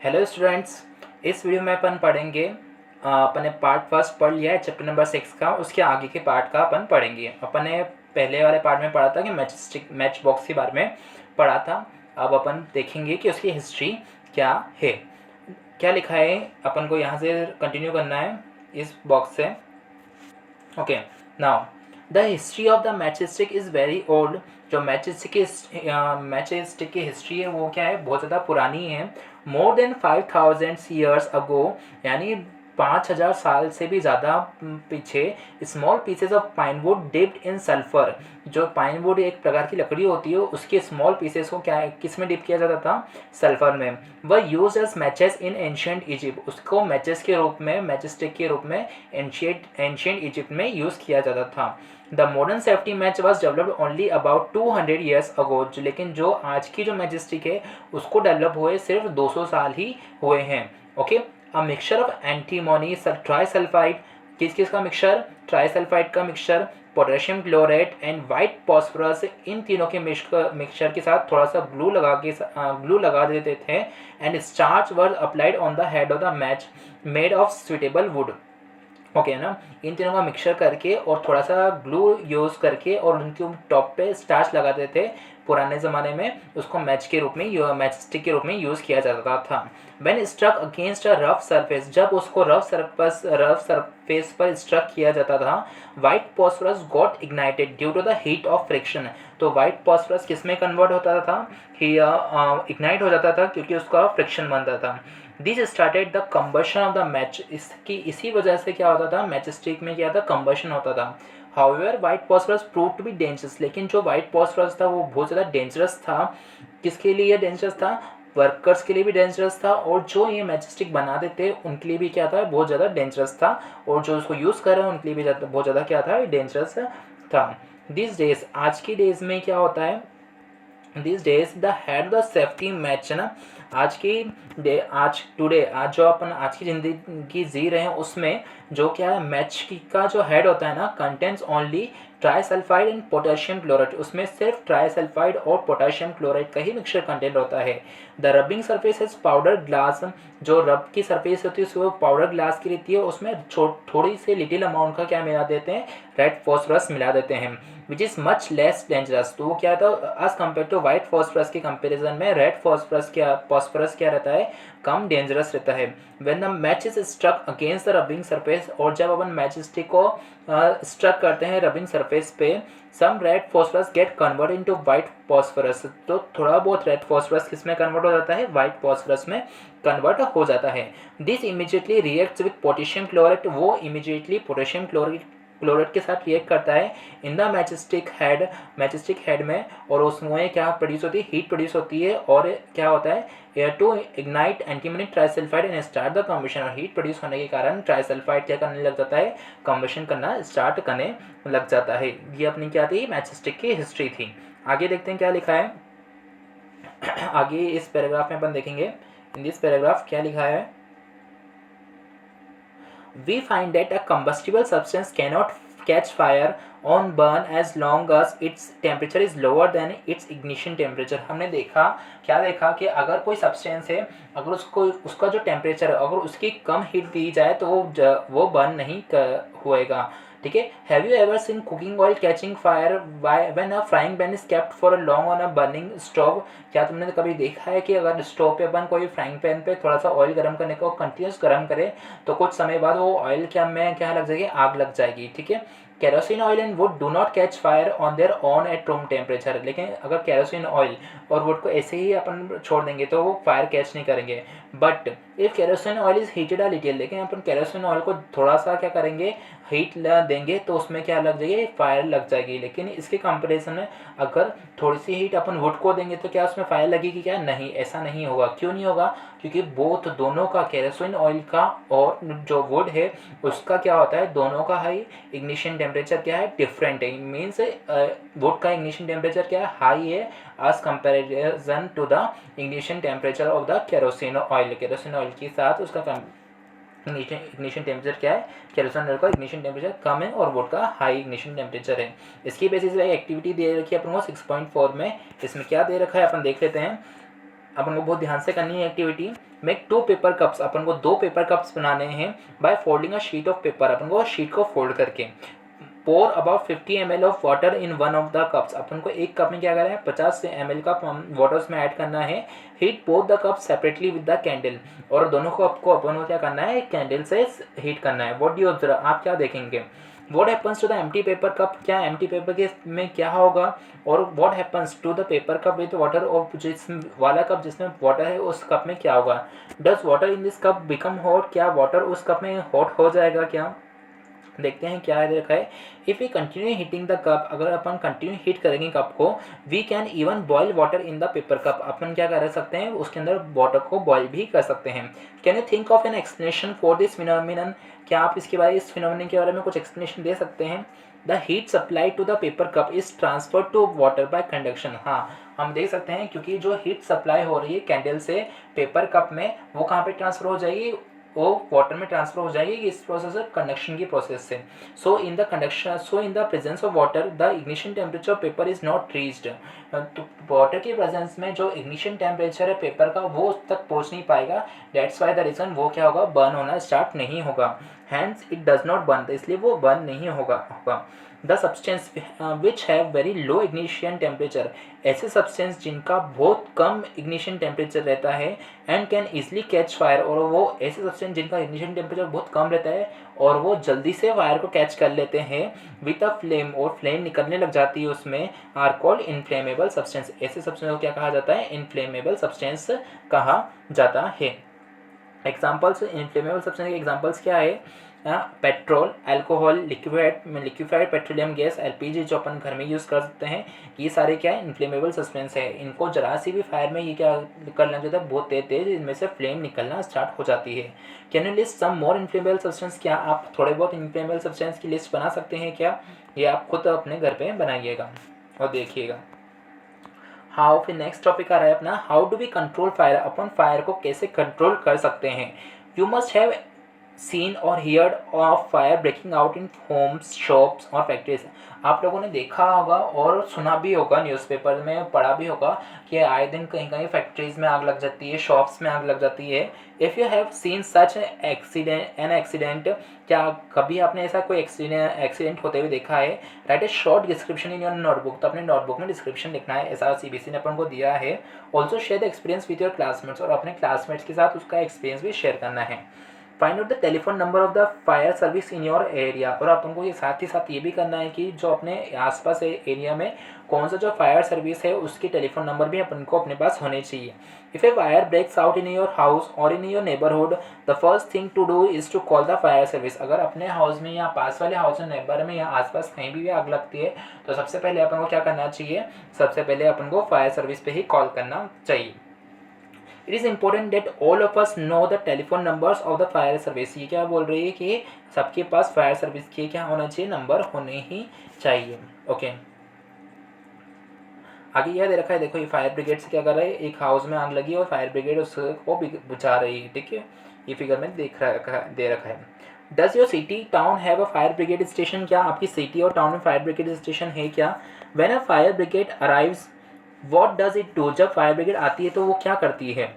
Hello students, इस video में अपन पढ़ेंगे अपन ने पार्ट फर्स्ट पढ़ लिया है चैप्टर नंबर 6 का। उसके आगे के पार्ट का अपन पढ़ेंगे। अपन ने पहले वाले पार्ट में पढ़ा था कि मैच बॉक्स के बारे में पढ़ा था। अब अपन देखेंगे कि उसकी हिस्ट्री क्या है, क्या लिखा है। अपन को यहाँ से कंटिन्यू करना है इस बॉक्स से। Okay, now the history of the match stick is very old. जो मैच स्टिक की हिस्ट्री है वो क्या है, बहुत ज़्यादा पुरानी है। मोर देन 5000 ईयर्स अगो, यानी 5000 साल से भी ज़्यादा पीछे, small pieces of Pinewood dipped in sulphur. जो पाइनवुड एक प्रकार की लकड़ी होती है, उसके स्मॉल पीसेस को क्या किस में डिप किया जाता था, सल्फर में। वह use as matches in ancient Egypt, उसको मैचेस के रूप में, मैच स्टिक के रूप में एंशियंट इजिप्ट में यूज़ किया जाता था। The modern safety match was developed only about 200 years ago, लेकिन जो आज की जो मैच स्टिक है उसको डेवलप हुए सिर्फ 200 साल ही हुए हैं। Okay, a mixture of antimony trisulphide, किस किस का मिक्सचर, ट्राइसल्फाइड का mixture, potassium chlorate and white phosphorus, इन तीनों के मिक्सचर के साथ थोड़ा सा ग्लू लगा देते थे। And starch were applied on the head of the match made of suitable would. Okay ना, इन तीनों का मिक्सचर करके और थोड़ा सा ग्लू यूज़ करके और उनके टॉप पे स्टार्च लगाते थे। पुराने ज़माने में उसको मैच स्टिक के रूप में यूज़ किया जाता था। When struck against a rough surface, जब उसको रफ सरफेस पर स्ट्रक किया जाता था, white phosphorus got ignited due to the heat of friction. तो वाइट फॉस्फोरस किस में कन्वर्ट होता था, इग्नाइट हो जाता था क्योंकि उसका फ्रिक्शन बनता था। This started the combustion of the match, इसी वजह से क्या होता था, मैच स्टिक में क्या था, कंबशन होता था। However white phosphorus prove to be dangerous, लेकिन जो वाइट फॉस्फोरस था वो बहुत ज़्यादा डेंजरस था। किसके लिए डेंजरस था, वर्कर्स के लिए भी डेंजरस था, और जो ये मैच स्टिक बनाते थे उनके लिए भी क्या था, बहुत ज़्यादा डेंजरस था, और जो उसको यूज़ कर रहे हैं उनके लिए भी बहुत ज़्यादा क्या था, डेंजरस था। दिस डेज, आज की डेज में क्या होता है, this days the head the safety match है ना, आज जो अपन आज की ज़िंदगी जी रहे हैं उसमें जो क्या है, मैच का जो हेड होता है ना, contents only trisulphide and potassium chloride, उसमें सिर्फ ट्राइसल्फाइड और पोटेशियम क्लोराइड का ही मिक्सचर कंटेंट होता है। The rubbing surface is powder glass, जो रब की सरफेस होती है उसको पाउडर ग्लास की रहती है, उसमें थोड़ी सी लिटिल अमाउंट का क्या मिला देते हैं, रेड फॉस्फोरस मिला देते हैं, which is much less dangerous. तो वो क्या था, as compare to white phosphorus के कंपेरिजन में रेड फॉस्फोरस क्या रहता है, कम डेंजरस रहता है। When the match is struck against the rubbing surface, और जब अपन मैच स्टिक को स्ट्रक करते हैं रबिंग सरफेस पे, some red phosphorus get convert into white phosphorus, तो थोड़ा बहुत रेड फॉस्फोरस किस में कन्वर्ट हो जाता है, वाइट फॉस्फोरस में कन्वर्ट हो जाता है। This immediately reacts with potassium chloride, वो इमीडिएटली पोटेशियम क्लोराइड के साथ रिएक्ट करता है in the match stick head में, और उसमें क्या प्रोड्यूस होती है, हीट प्रोड्यूस होती है, और क्या होता है, to ignite antimony trisulphide and start the combustion. और हीट प्रोड्यूस होने के कारण ट्राइसल्फाइड क्या करने लग जाता है, कम्बशन करना स्टार्ट करने लग जाता है। ये अपनी क्या थी, मैच स्टिक की हिस्ट्री थी। आगे देखते हैं क्या लिखा है। आगे इस पैराग्राफ में अपन देखेंगे, इन दिस पैराग्राफ क्या लिखा है। We find that a combustible substance cannot catch fire on burn as long as its temperature is lower than its ignition temperature। हमने देखा कि अगर कोई सब्सटेंस है, अगर उसका जो टेम्परेचर है, अगर उसकी कम हीट दी जाए तो वो बर्न नहीं होएगा। ठीक है, have you ever seen cooking oil catching fire when a frying pan is kept for a long on a burning stove. क्या तुमने कभी देखा है कि अगर स्टोव पे अपन कोई फ्राइंग पैन पे थोड़ा सा ऑयल गर्म करने को कंटिन्यूस गर्म करे तो कुछ समय बाद वो ऑयल क्या लग जाएगी, आग लग जाएगी। ठीक है, kerosene oil and would do not catch fire on their own at room temperature, लेकिन अगर केरोसिन ऑयल और वुड को ऐसे ही अपन छोड़ देंगे तो वो फायर कैच नहीं करेंगे। But if kerosene oil is heated a little, लेकिन अपन केरोसिन ऑयल को थोड़ा सा क्या करेंगे, हीट देंगे तो उसमें क्या लग जाएगी, फायर लग जाएगी। लेकिन इसके कंपेरिजन में अगर थोड़ी सी हीट अपन वुड को देंगे तो क्या उसमें फायर लगेगी, क्या नहीं, ऐसा नहीं होगा। क्यों नहीं होगा, क्योंकि बोथ दोनों का, केरोसिन ऑयल का और जो वुड है उसका क्या होता है, दोनों का हाई इग्निशन टेम्परेचर क्या है, डिफरेंट है। मीन्स वुड का इग्निशन टेम्परेचर क्या है, हाई है as comparison to the ignition temperature of the kerosene oil. Kerosene oil के साथ उसका इग्निशन टेम्परेचर क्या है, केरोसिन ऑयल का इग्निशन टेम्परेचर कम है और वुड का हाई इग्निशन टेम्परेचर है। इसकी बेसिस पे एक्टिविटी दे रखी है अपन को 6.4 में। इसमें क्या दे रखा है अपन देख लेते हैं। अपन को बहुत ध्यान से करनी है एक्टिविटी। मेक 2 पेपर कप्स, अपन को 2 पेपर कप्स बनाने हैं by folding a sheet of paper, अपन को शीट को फोल्ड करके। Pour about 50 ml of water in one of the cups, अपन को एक कप में क्या करना है 50 ml का वाटर उसमें ऐड करना है। Heat both the cup separately with the candle, और दोनों कप को अपन को क्या करना है कैंडल से हीट करना है। व्हाट डू यू ऑब्जर्व, आप क्या देखेंगे। What happens to the empty paper cup, क्या एम्प्टी पेपर के में क्या होगा, और what happens to the paper cup with water, और जिस वाला कप जिसमें वाटर है उस कप में क्या होगा। Does water in this cup become hot, क्या वाटर उस कप में हॉट हो जाएगा क्या। देखते हैं क्या है देखा है। If we continue heating the cup, अगर अपन कंटिन्यू हीट करेंगे कप को, we can even boil water in the paper cup, अपन क्या कर सकते हैं उसके अंदर वाटर को बॉयल भी कर सकते हैं। Can you think of an explanation for this phenomenon, क्या आप इसके बारे इस फिनोमिनन के बारे में कुछ एक्सप्लेनेशन दे सकते हैं। The heat supply to the paper cup is transfer to water by conduction, हाँ हम देख सकते हैं क्योंकि जो हीट सप्लाई हो रही है कैंडल से पेपर कप में वो कहाँ पे ट्रांसफर हो जाएगी, वो वाटर में ट्रांसफर हो जाएगी इस प्रोसेस से, कंडक्शन की प्रोसेस से। So in the presence of water the ignition temperature paper is not reached, तो वाटर की प्रेजेंस में जो इग्निशन टेम्परेचर है पेपर का वो उस तक पहुंच नहीं पाएगा। दैट्स वाई द रीजन वो क्या होगा बर्न होना स्टार्ट नहीं होगा। Hence it does not burn, इसलिए वो बर्न नहीं होगा। The substance which have very low ignition temperature, ऐसे सब्सटेंस जिनका बहुत कम इग्निशन टेम्परेचर रहता है and can easily catch fire, और वो ऐसे सब्सटेंस जिनका इग्निशन टेम्परेचर बहुत कम रहता है और वो जल्दी से फायर को कैच कर लेते हैं विद अ फ्लेम, और फ्लेम निकलने लग जाती है उसमें, आर कॉल्ड इनफ्लेमेबल सब्सटेंस, ऐसे सब्सटेंस को क्या कहा जाता है इनफ्लेमेबल सब्सटेंस कहा जाता है। एग्जाम्पल्स इनफ्लेमेबल सब्सटेंस के एग्जाम्पल्स क्या है, petrol, alcohol, liquefied petroleum gas, LPG जो अपन घर में यूज़ कर सकते हैं, ये सारे क्या है इनफ्लेमेबल सब्सटेंस है। इनको जरा सी भी फायर में ये क्या कर लेना चाहता है बहुत तेज इनमें से फ्लेम निकलना स्टार्ट हो जाती है। Can you list some more inflammable substance, क्या आप थोड़े बहुत इनफ्लेमेबल सब्सटेंस की लिस्ट बना सकते हैं क्या, ये आप खुद अपने घर पे बनाइएगा और देखिएगा। हाउ, फिर नेक्स्ट टॉपिक आ रहा है अपना how do we control fire, अपन फायर को कैसे कंट्रोल कर सकते हैं। यू मस्ट हैव सीन और heard of fire breaking out in homes, shops और फैक्ट्रीज, आप लोगों ने देखा होगा और सुना भी होगा, न्यूज़पेपर में पढ़ा भी होगा कि आए दिन कहीं कहीं फैक्ट्रीज में आग लग जाती है, शॉप्स में आग लग जाती है। If you have seen such accident, क्या कभी आपने ऐसा कोई एक्सीडेंट होते हुए देखा है। Right A short description in your notebook, तो अपने नोटबुक में डिस्क्रिप्शन लिखना है, ऐसा सीबीएसई ने अपन को दिया है। Also share the experience with your classmates, और अपने क्लासमेट्स के साथ उसका एक्सपीरियंस भी शेयर करना है। Find out the telephone number of the fire service in your area, और अपन को ये साथ ही साथ ये भी करना है कि जो अपने आसपास एरिया में कौन सा जो फायर सर्विस है उसके टेलीफोन नंबर भी अपन को अपने पास होने चाहिए। If a fire breaks out in your house और in your neighbourhood, the first thing to do is to call the fire service, अगर अपने हाउस में या पास वाले हाउस में नेबर में या आसपास कहीं भी आग लगती है तो सबसे पहले अपन को क्या करना चाहिए, सबसे पहले अपन को फायर सर्विस पे ही कॉल करना चाहिए। It is important that all of us know the telephone numbers of the fire service, ये क्या बोल रही है कि सबके पास फायर सर्विस के क्या होना चाहिए नंबर होने ही चाहिए। ओके आगे यह दे रखा है, देखो ये फायर ब्रिगेड से क्या कर रहा है, एक हाउस में आग लगी और फायर ब्रिगेड उसको बुझा रही है, ठीक है ये फिगर में दे रखा है। Does your city town have a fire brigade station, क्या आपकी सिटी और टाउन में फायर ब्रिगेड स्टेशन है क्या। When a fire brigade arrives what does it do, जब फायर ब्रिगेड आती है तो वो क्या करती है।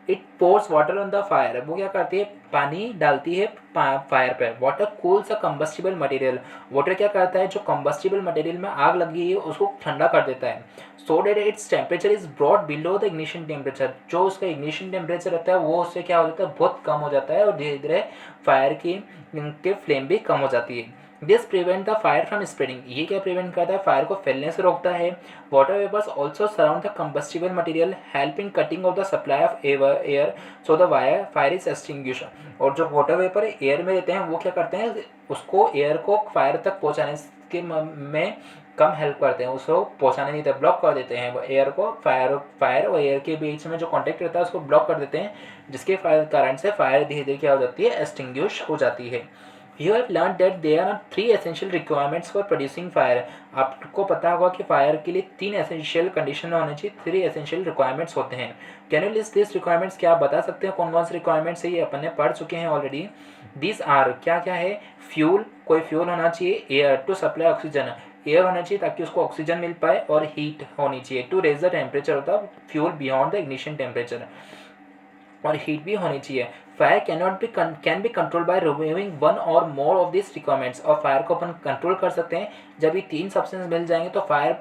It pores water on the fire, वो क्या करती है पानी डालती है फायर पर। वाटर कूल्स अ कंबस्टिबल मटेरियल, वाटर क्या करता है जो कंबस्टिबल मटेरियल में आग लगी है उसको ठंडा कर देता है। So that its temperature is brought below the ignition temperature, जो उसका इग्निशन टेम्परेचर रहता है वो उससे क्या हो जाता है बहुत कम हो जाता है और धीरे धीरे फायर की फ्लेम भी कम हो जाती है। This prevent the fire from spreading, ये क्या प्रिवेंट करता है फायर को फैलने से रोकता है। Water vapours also surround the combustible material help in cutting off the supply of air so the fire is extinguish, और जो वाटर वेपर एयर में रहते हैं वो क्या करते हैं उसको एयर को फायर तक पहुँचाने के में कम हेल्प करते हैं, उसको पहुँचाने नहीं देते, ब्लॉक कर देते हैं वो एयर को, फायर और एयर के बीच में जो कॉन्टेक्ट रहता है उसको ब्लॉक कर देते हैं, जिसके कारण से फायर धीरे धीरे क्या हो जाती है एक्सटिंग्विश हो जाती है। You have learned that there are 3 essential requirements for producing fire, आपको पता होगा कि फायर के लिए 3 एसेंशियल कंडीशन होने चाहिए, 3 एसेंशियल रिक्वायरमेंट्स होते हैं। Can you list this requirements, क्या आप बता सकते हैं कौन कौन से रिक्वायरमेंट्स है, ये अपन ने पढ़ चुके हैं ऑलरेडी। दिस आर क्या क्या है, फ्यूल, कोई फ्यूल होना चाहिए, air to supply oxygen, air होना चाहिए ताकि उसको ऑक्सीजन मिल पाए, और हीट होनी चाहिए to raise the temperature of the fuel beyond the ignition temperature, और हीट भी होनी चाहिए। Fire can be control by removing one और मोर ऑफ दिस रिक्वायरमेंट्स, और फायर को अपन कंट्रोल कर सकते हैं जब ये 3 सब्सटेंस मिल जाएंगे तो फायर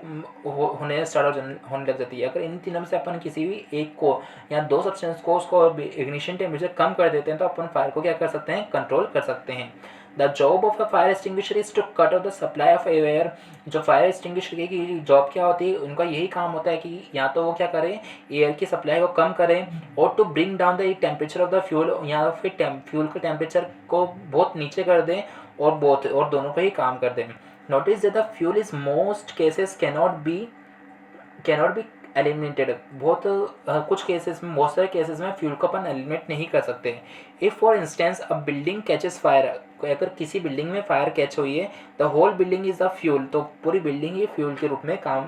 होने स्टार्ट होने लग जाती है। अगर इन तीनों में से अपन किसी भी एक को या 2 सब्सटेंस को उसको इग्निशन टेम्परेचर कम कर देते हैं तो अपन फायर को क्या कर सकते हैं, कंट्रोल कर सकते हैं। The job of a fire extinguisher is to cut off the supply of air. जो फायर एक्सटिंग्विशर की जॉब क्या होती है, उनका यही काम होता है कि या तो वो क्या करें, एयर की सप्लाई को कम करें, और to bring down the temperature of the fuel, या फिर फ्यूल के टेम्परेचर को बहुत नीचे कर दें, और दोनों को ही काम कर दें। Notice that the fuel is most cases cannot be eliminated. कुछ केसेस में, बहुत सारे केसेस में फ्यूल को अपन एलिमिनेट नहीं कर सकते। If for instance a building catches fire, अगर किसी बिल्डिंग में फायर कैच हुई है, the whole building is the fuel, तो पूरी बिल्डिंग ही फ्यूल के रूप में काम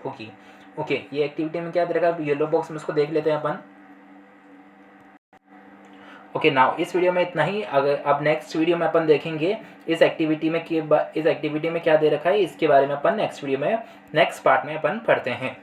होगी। ओके, ये एक्टिविटी में क्या देगा, येलो बॉक्स में उसको देख लेते हैं अपन। ओके, नाउ इस वीडियो में इतना ही। अगर अब नेक्स्ट वीडियो में अपन देखेंगे इस एक्टिविटी में क्या दे रखा है, इसके बारे में अपन नेक्स्ट वीडियो में, नेक्स्ट पार्ट में अपन पढ़ते हैं।